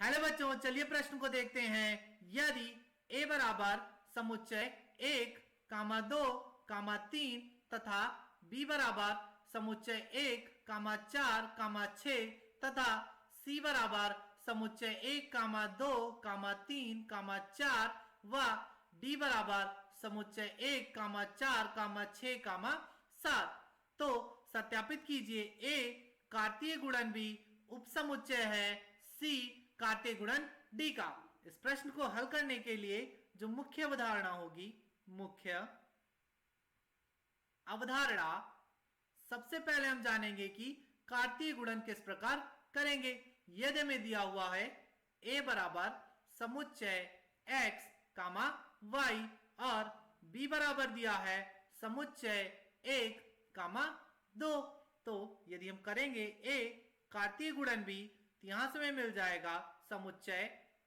Hello बच्चों, चलिए प्रश्न को देखते हैं। यदि a बराबर समुच्चय 1, 2, 3 तथा b बराबर समुच्चय 1, 4, 6 तथा c बराबर समुच्चय 1, 2, 3, 4 व d बराबर समुच्चय 1, 4, 6, 7 तो सत्यापित कीजिए। a कार्तीय गुणन b उपसमुच्चय है c कार्तीय गुणन d का। इस प्रश्न को हल करने के लिए जो मुख्य अवधारणा होगी, मुख्य अवधारणा सबसे पहले हम जानेंगे कि कार्तीय गुणन किस प्रकार करेंगे। यदि हमें दिया हुआ है a बराबर समुच्चय x कामा y और b बराबर दिया है समुच्चय 1, 2 तो यदि हम करेंगे a कार्तीय गुणन b तो यहां से हमें मिल जाएगा समुच्चय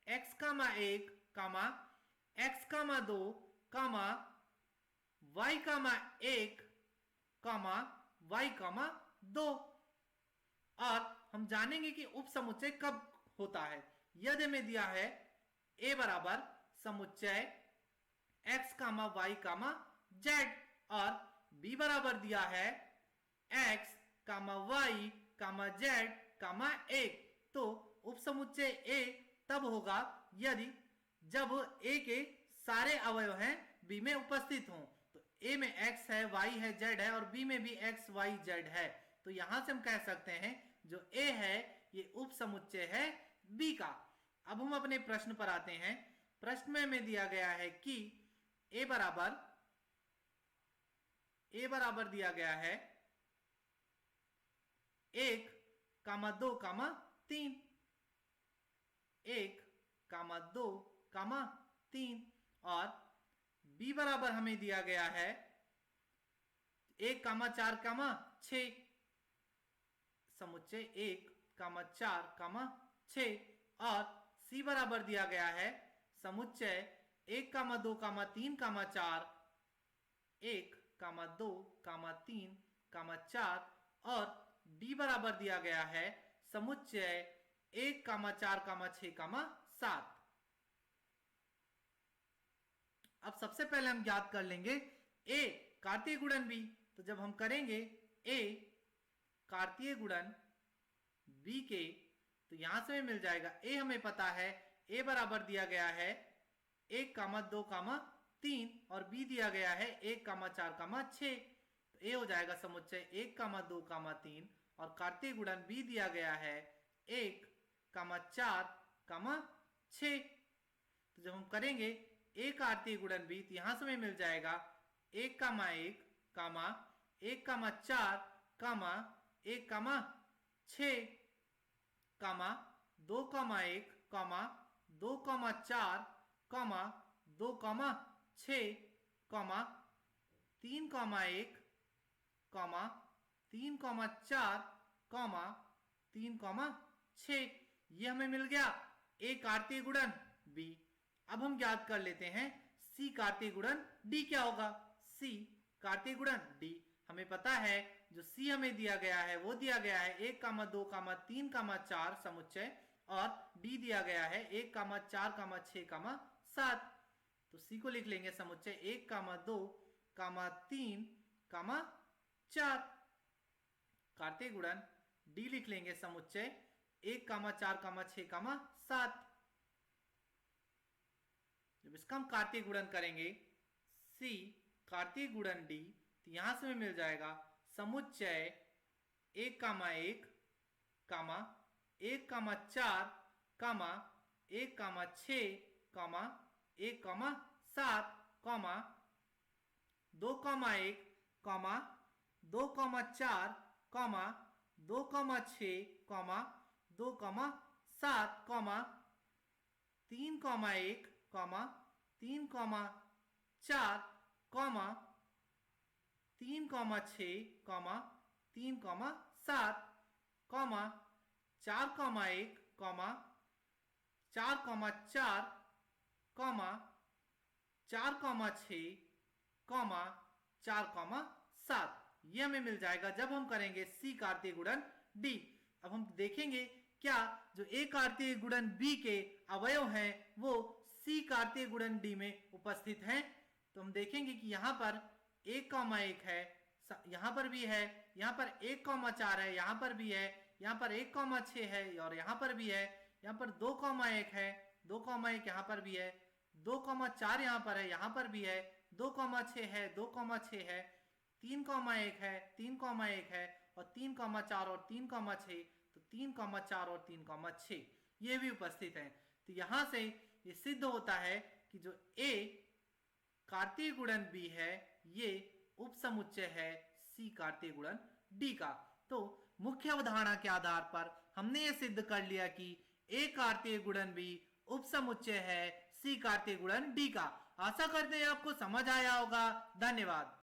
x, 1, x, 2, y, 1, y, 2 और हम जानेंगे कि उप समुच्चय कब होता है। यदि हमें दिया है a बराबर समुच्चय x, y, z और b बराबर दिया है x, y, z, 1 तो उप समुच्चय a तब होगा यदि जब a के सारे अवयव हैं b में उपस्थित हों। तो a में x है, y है, z है और b में भी x, y, z है। तो यहां से हम कह सकते हैं जो a है ये उप समुच्चय है b का। अब हम अपने प्रश्न पर आते हैं। प्रश्न में हमें दिया गया है कि a बराबर दिया गया है 1, 2, 3 1, 2, 3 और b बराबर हमें दिया गया है 1, 4, 6 समुच्चय 1, 4, 6 और c बराबर दिया गया है समुच्चय 1, 2, 3, 4 1, 2, 3, 4 और d बराबर दिया गया है समुच्चय 1, 4, 6, 7। अब सबसे पहले हम ज्ञात कर लेंगे a कार्तीय गुणन b। तो जब हम करेंगे a कार्तीय गुणन b के तो यहां से हमें मिल जाएगा a हमें पता है a बराबर दिया गया है 1, 2, 3 और b दिया गया है 1, 4, 6 तो a हो जाएगा समुच्चय 1, 2, 3 और कार्तीय गुणन b दिया गया है 1, 4, 6 तो जब हम करेंगे a कार्तीय गुणन b तो यहां से हमें मिल जाएगा 1, 1, 1, 4, 1, 6 2, 1, 2, 4, 2, 6 3, 1, 3, 4, 3, 6 ये हमें मिल गया a कार्तीय गुणन b। अब हम ज्ञात कर लेते हैं c कार्तीय गुणन d क्या होगा। c कार्तीय गुणन d हमें पता है जो c हमें दिया गया है वो दिया गया है 1, 2, 3, 4 समुच्चय और d दिया गया है 1, 4, 6, 7 तो c को लिख लेंगे समुच्चय 1, 2, 3, 4 कार्तीय गुणन d लिख लेंगे समुच्चय 1, 4, 6, 7। जब इसका हम कार्तीय गुणन करेंगे c कार्तीय गुणन d तो यहां से हमें मिल जाएगा समुच्चय 1, 1, 1, 4, 1, 6, 1, 7, 2, 1, 2, 4, 2, 6, 2, 7, 3, 1, 3, 4, 3, 6, 3, 7, 4, 1, 4, 4, 4, 6, 4, 7 ये हमें मिल जाएगा जब हम करेंगे c कार्तीय गुणन d। अब हम देखेंगे क्या जो ए कार्तीय गुणन बी के अवयव हैं वो सी कार्तीय गुणन डी में उपस्थित हैं। तो हम देखेंगे कि यहाँ पर 1,1 है, यहाँ पर भी है, यहाँ पर 1,4 है, यहाँ पर भी है, यहाँ पर 1,6 है और यहाँ पर भी है, यहाँ पर 2,1 है, 2,1 यहाँ पर भी है, 2,4 यहाँ पर है, यहाँ पर भी है, 2,6 है, 2,6 है, 3,1 है, 3,1 है और 3,4 और 3,6, तो 3,4 और 3,6 ये भी उपस्थित हैं। तो यहाँ से ये सिद्ध होता है कि जो ए कार्तीय गुणन बी है ये उपसमुच्चय है सी कार्तीय गुणन डी का। तो मुख्य अवधारणा के आधार पर हमने ये सिद्ध कर लिया कि ए कार्तीय गुणन बी उपसमुच्चय है सी कार्तीय गुणन डी का। आशा करते हैं आपको समझ आया होगा। धन्यवाद।